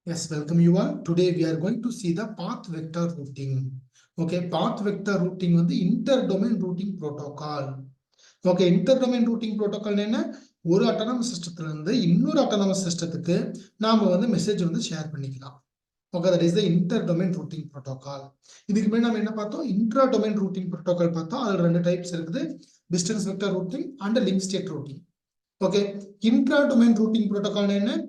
Yes, welcome you all. Today we are going to see the path vector routing. Okay, path vector routing வந்து inter-domain routing protocol. Okay, inter-domain routing protocol என்ன ஒரு autonomous சிஸ்டத்துல இருந்து இன்னொரு autonomous சிஸ்டத்துக்கு நாம வந்து message வந்து share பண்ணிக்கலாம். Okay, that is the inter-domain routing protocol. இதுக்கு முன்னாடி நம்ம என்ன பார்த்தோம்? intra-domain routing protocol பார்த்தோம். அதுல ரெண்டு டைப்ஸ் இருக்குது. Distance vector routing and link state routing. Okay, intra-domain routing protocol என்ன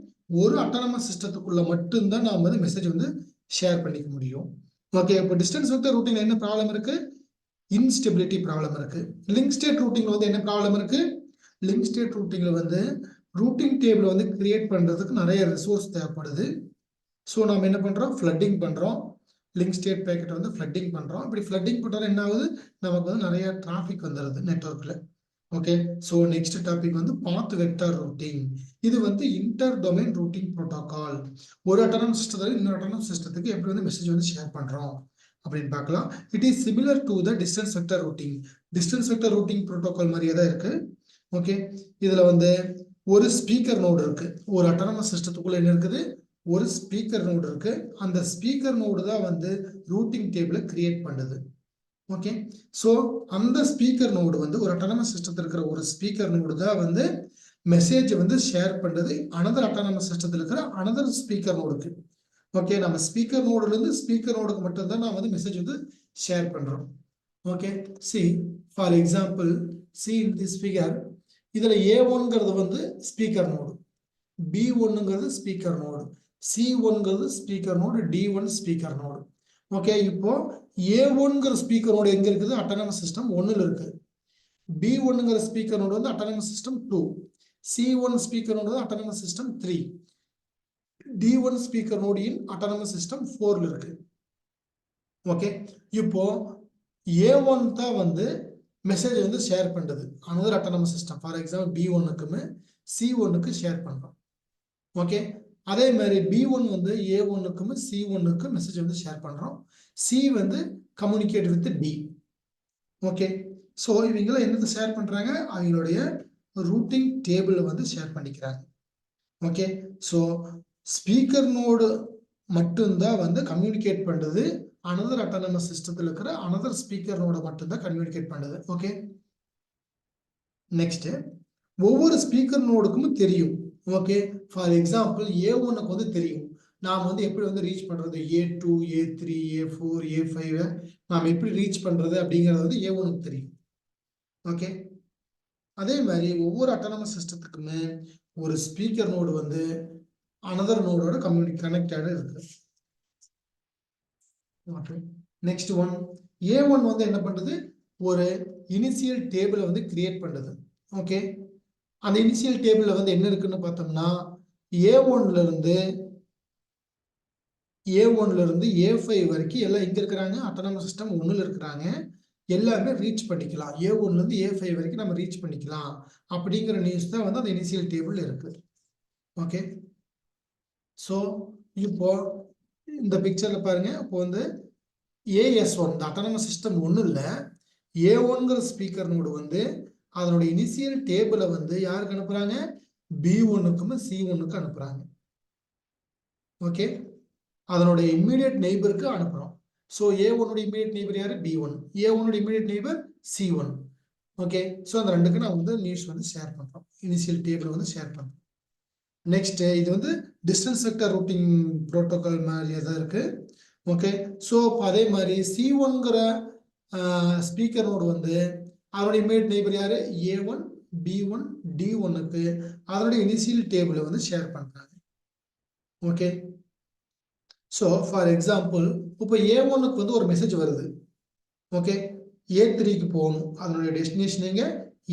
ஒரு அட்டானமஸ் சிஸ்டத்துக்குள்ள மட்டும்தான் நாம வந்து மெசேஜ் வந்து ஷேர் பண்ணிக்க முடியும். ஓகே, இப்போ டிஸ்டன்ஸ் வெக்டர் ரூட்டிங்ல என்ன ப்ராப்ளம் இருக்கு? இன்ஸ்டெபிலிட்டி ப்ராப்ளம் இருக்கு. லிங்க் ஸ்டேட் ரூட்டிங்ல வந்து என்ன ப்ராப்ளம் இருக்கு? லிங்க் ஸ்டேட் ரூட்டிங்ல வந்து ரூட்டிங் டேபிள் வந்து கிரியேட் பண்றதுக்கு நிறைய ரிசோர்ஸ் தேவைப்படுது. ஸோ நம்ம என்ன பண்றோம்? ஃப்ளட்டிங் பண்றோம். லிங்க் ஸ்டேட் பேக்கெட் வந்து ஃப்ளட்டிங் பண்றோம். இப்படி ஃப்ளட்டிங் பண்றது என்ன ஆகுது? நமக்கு வந்து நிறைய டிராஃபிக் வந்துடுது நெட்வொர்க்ல. ஓகே, ஸோ நெக்ஸ்ட் டாபிக் வந்து பாத் வெக்டர் ரூட்டிங். இது வந்து இன்டர் டொமைன் ரூட்டிங் ப்ரோட்டோகால். ஒரு அட்டானமஸ் சிஸ்டத்துல இன்னொரு அட்டானமஸ் சிஸ்டத்துக்கு எப்படி வந்து மெசேஜ் வந்து ஷேர் பண்றோம் அப்படின்னு பார்க்கலாம். It is similar to the distance vector routing. Distance vector routing protocol மாதிரியே தான் இருக்கு. ஓகே, இதுல வந்து ஒரு ஸ்பீக்கர் நோடு இருக்கு. ஒரு அட்டானமஸ் சிஸ்டத்துக்குள்ள என்ன இருக்குது? ஒரு ஸ்பீக்கர் நோடு இருக்கு. அந்த ஸ்பீக்கர் நோடு தான் வந்து ரூட்டிங் டேபிளை கிரியேட் பண்ணுது. ஓகே, ஸோ அந்த ஸ்பீக்கர் நோடு வந்து ஒரு அட்டானமஸ் சிஸ்டத்தில் இருக்கிற ஒரு ஸ்பீக்கர் நோடு தான் வந்து மெசேஜ் வந்து ஷேர் பண்ணுறது அனதர் அட்டானமஸ் சிஸ்டத்தில் இருக்கிற அனதர் ஸ்பீக்கர் நோடுக்கு. ஓகே, நம்ம ஸ்பீக்கர் நோடுலேருந்து ஸ்பீக்கர் நோடுக்கு மட்டும்தான் நான் வந்து மெசேஜ் வந்து ஷேர் பண்ணுறோம். Okay, see for example see in this figure. இதில் A1ங்கிறது வந்து ஸ்பீக்கர் நோடு, B1ங்கிறது ஸ்பீக்கர் நோடு, C1ங்கிறது speaker node, D1 speaker node. Okay, இப்போ A1ங்கிற ஸ்பீக்கர் நோடு எங்க இருக்குது? அட்டானமஸ் சிஸ்டம் 1ல இருக்கு. B1ங்கிற ஸ்பீக்கர் நோடு வந்து autonomous system 2. C1 speaker node வந்து autonomous system 3. D1 speaker node in autonomous system 4ல இருக்கு. ஓகே, இப்போ A1 தான் வந்து மெசேஜ் வந்து ஷேர் பண்றது another autonomous system. For example B1க்குமே C1க்கு ஷேர் பண்றோம். ஓகே, அதே மாதிரி B1 வந்து A1க்கும் C1க்கும் மெசேஜ் வந்து ஷேர் பண்றோம். C வந்து communicate with D. Okay, so இவங்களாம் என்னது ஷேர் பண்றாங்க? அவங்களுடைய ரூட்டிங் டேபிள் வந்து ஷேர் பண்ணிக்கிறாங்க. ஓகே, ஸோ ஸ்பீக்கர் நோடு மட்டும்தான் வந்து கம்யூனிகேட் பண்றது அனதர் அட்டானமஸ் சிஸ்டத்தில் இருக்கிற அனதர் ஸ்பீக்கர் நோட மட்டும்தான் கம்யூனிகேட் பண்ணுது. ஓகே, நெக்ஸ்ட் ஒவ்வொரு ஸ்பீக்கர் நோடுக்கும் தெரியும். ஓகே, ஃபார் எக்ஸாம்பிள் A1க்கு வந்து தெரியும் நாம் வந்து எப்படி வந்து ரீச் பண்றது, A2, A3, A4, A5 நாம் எப்படி ரீச் பண்றது அப்படிங்கிறது வந்து A1க்கு தெரியும். ஓகே, அதே மாதிரி ஒவ்வொரு அட்டானமஸ் சிஸ்டத்துக்குமே ஒரு ஸ்பீக்கர் நோடு வந்து அனதர் நோடோட கனெக்டட் இருக்கு. ஓகே, நெக்ஸ்ட் ஒன் A1 வந்து என்ன பண்றது? ஒரு இனிஷியல் டேபிளை வந்து கிரியேட் பண்ணுது. ஓகே, அந்த இனிஷியல் டேபிள்ல வந்து என்ன இருக்குன்னு பார்த்தோம்னா A1ல இருந்து A5 வரைக்கும் எல்லாம் எங்க இருக்கிறாங்க? அட்டானமஸ் சிஸ்டம் 1ல இருக்கிறாங்க. எல்லாருமே ரீச் பண்ணிக்கலாம். A1ல இருந்து A5 வரைக்கும் நம்ம ரீச் பண்ணிக்கலாம் அப்படிங்கிற நியூஸ் தான் வந்து அந்த இனிஷியல் டேபிள் இருக்கு. ஓகே, ஸோ இப்போ இந்த பிக்சர்ல பாருங்க. இப்போ வந்து AS1 இந்த அட்டானமஸ் சிஸ்டம் 1ல A1ங்கிற ஸ்பீக்கர் நோடு வந்து அதனுடைய இனிஷியல் டேபிளை வந்து யாருக்கு அனுப்புறாங்க? B1க்கும் C1க்கும் அனுப்புறாங்க. ஓகே, அதனுடைய இம்மீடியட் நெய்பருக்கு அனுப்புறோம். ஸோ A1 இம்மீடியட் நெய்பர் யாரு? B1. A1 immediate neighbour C1. Okay, so அந்த ரெண்டுக்கு நான் வந்து நியூஸ் வந்து ஷேர் பண்றோம். இனிஷியல் டேபிள் வந்து ஷேர் பண்றோம். நெக்ஸ்ட் இது வந்து டிஸ்டன்ஸ் வெக்டர் ரூட்டிங் ப்ரோட்டோகால் மாதிரியே தான் இருக்கு. ஓகே, ஸோ அதே மாதிரி C1ங்கிற ஸ்பீக்கர் நோடு வந்து அதனுடைய இம்மீடியட் நெய்பர் யாரு? A1, B1, D1க்கு அதனுடைய இனிஷியல் டேபிளை வந்து ஷேர் பண்றாங்க. ஓகே, ஸோ ஃபார் எக்ஸாம்பிள் இப்போ A1க்கு வந்து ஒரு மெசேஜ் வருது. ஓகே, A3க்கு போகணும். அதனுடைய டெஸ்டினேஷன் எங்க?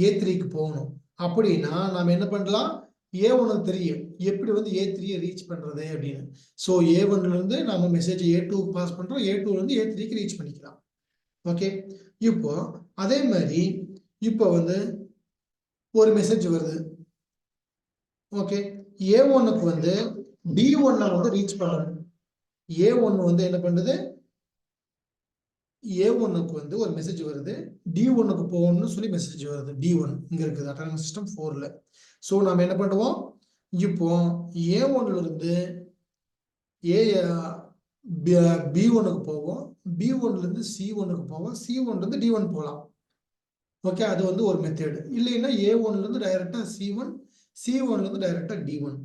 A3க்கு போகணும். அப்படின்னா நாம் என்ன பண்ணலாம்? A1க்கு தெரியும் எப்படி வந்து A3யை ரீச் பண்றது அப்படின்னு. ஸோ A1ல இருந்து நாம மெசேஜ் A2க்கு பாஸ் பண்றோம். A2ல இருந்து A3க்கு ரீச் பண்ணிக்கலாம். ஓகே, இப்போ அதே மாதிரி இப்போ வந்து ஒரு மெசேஜ் வருது. ஓகே, A1க்கு வந்து D1 வந்து ரீச் பண்ணணும். A1 வந்து என்ன பண்ணுது? A1க்கு வந்து ஒரு மெசேஜ் வருது. D1க்கு போகணும்னு சொல்லி மெசேஜ் வருது. D1 இங்க இருக்குது அட்டானமஸ் சிஸ்டம் 4ல. ஸோ நாம என்ன பண்ணுவோம்? இப்போ A1ல இருந்து ஏ B1க்கு போவோம், B1லேருந்து C1க்கு போவோம், C1லேருந்து D1 போகலாம். ஓகே, அது வந்து ஒரு மெத்தேடு. இல்லைன்னா A1லேருந்து டைரெக்டாக C1, C1லேருந்து டைரெக்டாக D1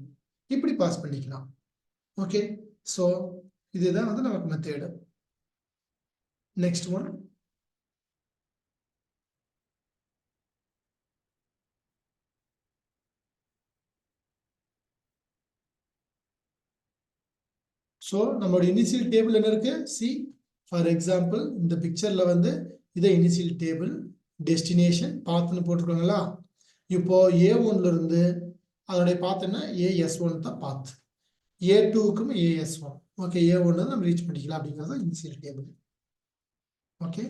இப்படி பாஸ் பண்ணிக்கலாம். ஓகே, ஸோ இதுதான் வந்து நமக்கு மெத்தேடு. நெக்ஸ்ட் ஒன், ஸோ நம்மளோட இனிஷியல் டேபிள் என்ன இருக்கு? சி ஃபார் எக்ஸாம்பிள் இந்த பிக்சர்ல வந்து இதை இனிஷியல் டேபிள், டெஸ்டினேஷன், பாத்னு போட்டிருக்காங்களா? இப்போ A1ல இருந்து அதோடைய பாத் என்ன? AS1 தான் பாத். A2க்கும் AS1. ஓகே, A1 நம்ம ரீச் பண்ணிக்கலாம் அப்படிங்கிறது இனிஷியல் டேபிள். ஓகே,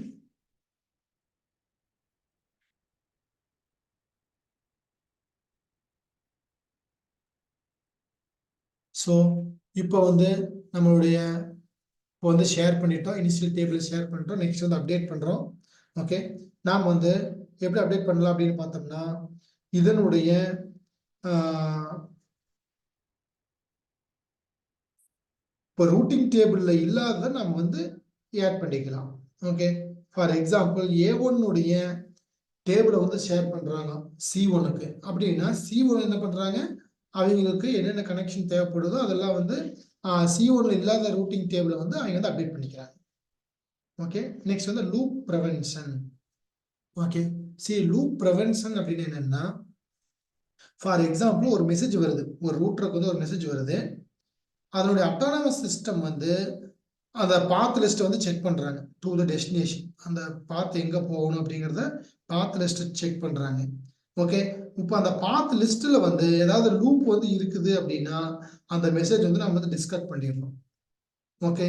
ஸோ இப்போ வந்து நம்மளுடைய இப்போ வந்து ஷேர் பண்ணிட்டோம், இனிஷியல் டேபிள் ஷேர் பண்ணிட்டோம். நெக்ஸ்ட் வந்து அப்டேட் பண்ணுறோம். ஓகே, நாம் வந்து எப்படி அப்டேட் பண்ணலாம் அப்படின்னு பார்த்தோம்னா, இதனுடைய இப்போ ரூட்டிங் டேபிளில் இல்லாததை நம்ம வந்து ஆட் பண்ணிக்கலாம். ஓகே, ஃபார் எக்ஸாம்பிள் A1 டேபிளை வந்து ஷேர் பண்ணுறாங்க C1க்கு அப்படின்னா, C1 என்ன பண்ணுறாங்க, அவங்களுக்கு என்னென்ன கனெக்ஷன் தேவைப்படுதோ அதெல்லாம் வந்து C1ல இல்லாத ரூட்டிங் டேபிளை வந்து அவங்க வந்து அப்டேட் பண்ணிக்கிறாங்க. ஓகே, நெக்ஸ்ட் வந்து loop prevention. Okay, loop prevention அப்படின்னு என்னன்னா, ஃபார் எக்ஸாம்பிள் ஒரு மெசேஜ் வருது, ஒரு ரூட்டருக்கு வந்து ஒரு மெசேஜ் வருது, அதனுடைய அட்டானமஸ் சிஸ்டம் வந்து அந்த பாத் லிஸ்ட்டை வந்து செக் பண்ணுறாங்க டு த டெஸ்டினேஷன். அந்த பாத் எங்கே போகணும் அப்படிங்கிறத பாத் லிஸ்ட்டை செக் பண்ணுறாங்க. ஓகே, இப்போ அந்த பாத் லிஸ்ட்டில் வந்து ஏதாவது லூப் வந்து இருக்குது அப்படின்னா அந்த மெசேஜ் வந்து நம்ம வந்து டிஸ்கட் பண்ணிடணும். ஓகே,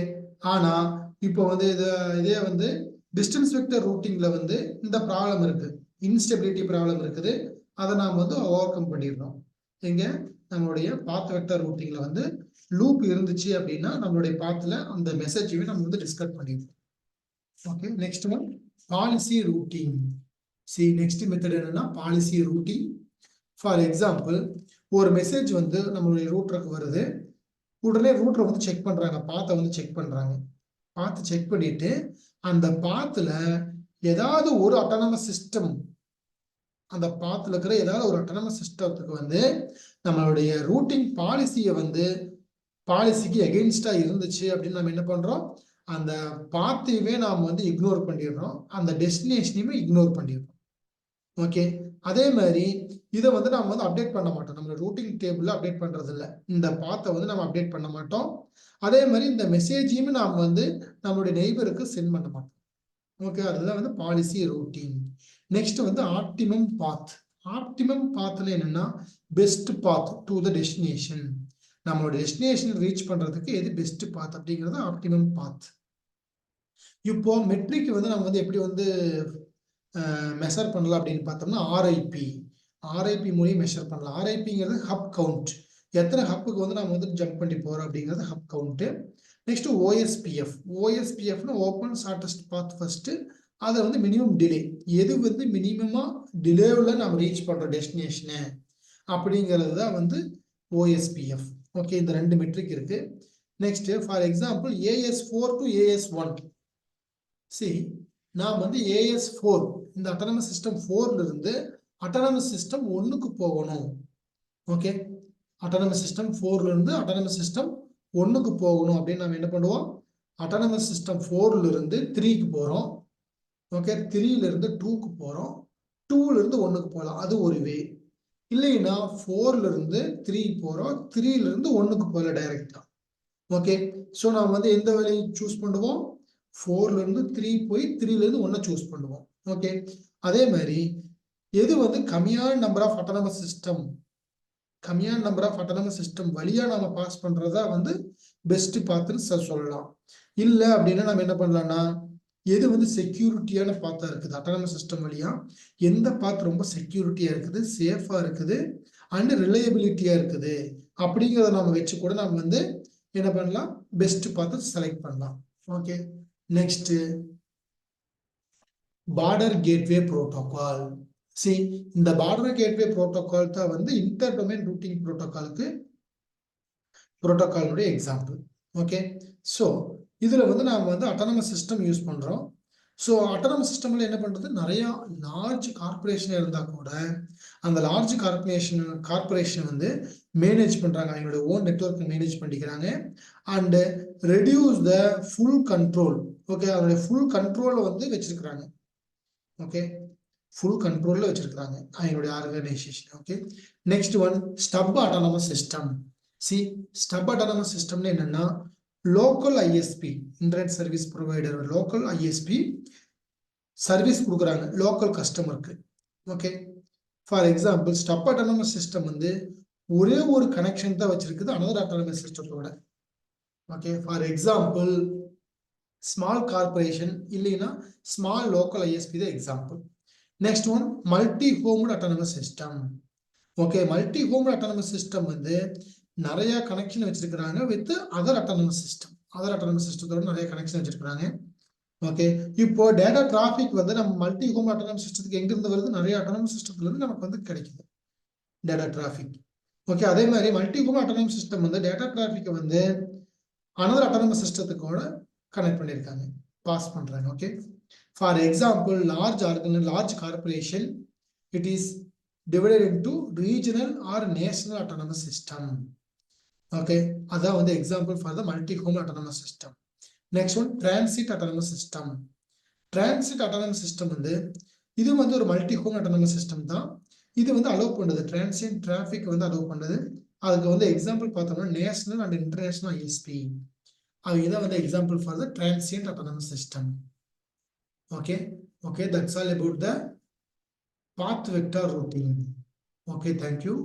ஆனால் இப்போ வந்து இதே வந்து டிஸ்டன்ஸ் வெக்டர் ரூட்டிங்கில் வந்து இந்த ப்ராப்ளம் இருக்குது, இன்ஸ்டெபிலிட்டி ப்ராப்ளம் இருக்குது. அதை நாம் வந்து ஓவர் கம் பண்ணிடணும். எங்கே? நம்மளுடைய பாத் வெக்டர் ரூட்டிங்கில் வந்து லூப் இருந்துச்சு அப்படின்னா நம்மளுடைய பாத்தில் அந்த மெசேஜையும் நம்ம வந்து டிஸ்கட் பண்ணிடுவோம். Okay, next one policy routing. Next method என்னன்னா பாலிசி ரூட்டிங். ஃபார் எக்ஸாம்பிள் ஒரு மெசேஜ் வந்து நம்மளுடைய ரூட்டருக்கு வருது, உடனே ரூட்டரை வந்து செக் பண்றாங்க, பாத்தை வந்து செக் பண்றாங்க. பார்த்து செக் பண்ணிட்டு அந்த பாத்துல ஏதாவது ஒரு அட்டானமஸ் சிஸ்டம், அந்த பாத்துல இருக்கிற ஏதாவது ஒரு அட்டானமஸ் சிஸ்டத்துக்கு வந்து நம்மளுடைய ரூட்டிங் பாலிசியை வந்து பாலிசிக்கு எகெயின்ஸ்டா இருந்துச்சு அப்படின்னு நம்ம என்ன பண்றோம், அந்த பாத்தையுமே நாம் வந்து இக்னோர் பண்ணிடுறோம், அந்த டெஸ்டினேஷனையுமே இக்னோர் பண்ணிடுறோம். ஓகே, அதே மாதிரி இதை வந்து நம்ம வந்து அப்டேட் பண்ண மாட்டோம், நம்ம ரூட்டிங் டேபிள்ல அப்டேட் பண்றது இல்லை, இந்த பாத்தை வந்து நம்ம அப்டேட் பண்ண மாட்டோம். அதே மாதிரி இந்த மெசேஜையுமே நாம் வந்து நம்மளுடைய நெய்பருக்கு சென்ட் பண்ண மாட்டோம். ஓகே, அதுதான் வந்து பாலிசி ரூட்டிங். நெக்ஸ்ட் வந்து ஆப்டிமம் பாத். ஆப்டிமம் பாத்ல என்னன்னா best path to the destination. நம்மளோட டெஸ்டினேஷன் ரீச் பண்றதுக்கு எது பெஸ்ட் பாத் அப்படிங்கிறது ஆப்டிமம் பாத். இப்போ மெட்ரிக் வந்து நம்ம வந்து எப்படி வந்து மெஷர் பண்ணலாம் அப்படின்னு பார்த்தோம்னா ஆர்ஐபி மூலியம் மெஷர் பண்ணலாம். ஆர்ஐபிங்கிறது ஹப் கவுண்ட், எத்தனை ஹப்புக்கு வந்து நம்ம வந்து ஜம்ப் பண்ணி போறோம் அப்படிங்கிறது ஹப் கவுண்ட். நெக்ஸ்ட் ஓஎஸ்பிஎஃப்னு ஓப்பன் ஷார்டஸ்ட் பாத் ஃபர்ஸ்ட், அதை வந்து மினிமம் டிலே, எது வந்து மினிமமா டிலேவில் நம்ம ரீச் பண்ற டெஸ்டினேஷனு அப்படிங்கிறது தான் வந்து ஓஎஸ்பிஎஃப். ஓகே, இந்த ரெண்டு மெட்ரிக் இருக்கு. Next for example AS4 to AS1. நாம் வந்து AS4 இந்த அட்டானமஸ் சிஸ்டம் 4ல இருந்து அட்டானமஸ் சிஸ்டம் 1க்கு போகணும். ஓகே, அட்டானமஸ் சிஸ்டம் 4ல இருந்து அட்டானமஸ் சிஸ்டம் 1க்கு போகணும் அப்படின்னு நம்ம என்ன பண்ணுவோம், அட்டானமஸ் சிஸ்டம் 4ல இருந்து 3க்கு போறோம். ஓகே, 3ல இருந்து 2க்கு போறோம், 2ல இருந்து 1க்கு போகலாம், அது ஒரு வே. இல்லைன்னா 4ல இருந்து 3 போறோம், 3ல இருந்து 1க்கு போகல டைரக்டா. ஓகே, ஸோ நாம் வந்து எந்த வேலையை சூஸ் பண்ணுவோம், 4ல இருந்து 3 போய் 3ல இருந்து 1 சூஸ் பண்ணுவோம். ஓகே, அதே மாதிரி எது வந்து கம்மியான நம்பர் ஆஃப் அட்டானமஸ் சிஸ்டம் வழியா நம்ம பாஸ் பண்றதா வந்து பெஸ்ட் பாத்துன்னு சொல்லலாம். இல்ல அப்படின்னா நம்ம என்ன பண்ணலாம்னா, எது வந்து செக்யூரிட்டியான பாத்தா இருக்குது அட்டானமஸ் சிஸ்டம் வழியா, எந்த பாத் ரொம்ப செக்யூரிட்டியா இருக்குது, சேஃபா இருக்குது அண்ட் ரிலையபிலிட்டியா இருக்குது அப்படிங்கிறத நம்ம வச்சு கூட நம்ம வந்து என்ன பண்ணலாம், பெஸ்ட் பார்த்து செலக்ட் பண்ணலாம். Okay, next border gateway protocol. இந்த பார்டர் கேட்வே புரோட்டோகால் தான் வந்து இன்டர் டொமைன் ரூட்டிங் புரோட்டோகாலுடைய எக்ஸாம்பிள். ஓகே. ஸோ இதில் வந்து நாம் வந்து அட்டானமஸ் சிஸ்டம் யூஸ் பண்ணுறோம். ஸோ அட்டானமஸ் சிஸ்டமில் என்ன பண்ணுறது, நிறையா லார்ஜ் கார்பரேஷன் இருந்தால் கூட அந்த லார்ஜ் கார்பரேஷன் வந்து மேனேஜ் பண்ணுறாங்க, அவங்களோட ஓன் நெட்வொர்க் மேனேஜ் பண்ணிக்கிறாங்க. And reduce the full control. Okay, அவங்களுடைய ஃபுல் கண்ட்ரோலில் வந்து வச்சிருக்கிறாங்க. ஓகே, ஃபுல் கண்ட்ரோலில் வச்சிருக்கிறாங்க அவங்களுடைய organisation. Okay, next one stub autonomous system. See, stub autonomous சிஸ்டம்னு என்னன்னா, local ISP, internet service provider, local ISP service கொடுக்குறாங்க லோக்கல் கஸ்டமருக்கு. Okay, for example stub autonomous system வந்து ஒரே ஒரு கனெக்ஷன் தான் வச்சிருக்குது அனதர் அட்டானமஸ் சிஸ்டத்தோட. Okay, for example small corporation இல்லைன்னா ஸ்மால் லோக்கல் ஐஎஸ்பி தான் example. Next one multi homed autonomous system. Okay, multi homed autonomous system வந்து நிறைய கனெக்ஷன் வச்சிருக்கிறாங்க with other autonomous system. Other autonomous சிஸ்டத்தோட நிறைய கனெக்ஷன் வச்சிருக்கிறாங்க. ஓகே, இப்போ டேட்டா டிராஃபிக் வந்து நம்ம மல்டி ஹோம் அட்டானமஸ் சிஸ்டத்துக்கு எங்கிருந்து வருது, நிறைய அட்டானமஸ் சிஸ்டத்துல இருந்து நமக்கு வந்து கிடைக்குது டேட்டா டிராஃபிக். ஓகே, அதே மாதிரி மல்டி ஹோம் அட்டானமஸ் சிஸ்டம் வந்து டேட்டா டிராஃபிக்கை வந்து அனதர் அட்டானமஸ் சிஸ்டத்துக்கூட கனெக்ட் பண்ணியிருக்காங்க, பாஸ் பண்றாங்க. Okay, for example large corporation it is divided into regional or national autonomous system. Okay, அதான் வந்து example for the multi home autonomous system. Next one transit autonomous system. Transit autonomous system வந்து இது வந்து ஒரு multi home autonomous system தான். இது வந்து allow பண்ணுது, டிரான்சிட் டிராஃபிக் வந்து அலோவ் பண்ணுது. அதுக்கு வந்து எக்ஸாம்பிள் பார்த்தோம்னா நேஷனல் அண்ட் இன்டர்நேஷனல் ஐஎஸ்பி. இதான் வந்து example for the transit autonomous system. Okay, okay, that's all about the path vector routing. Okay, thank you.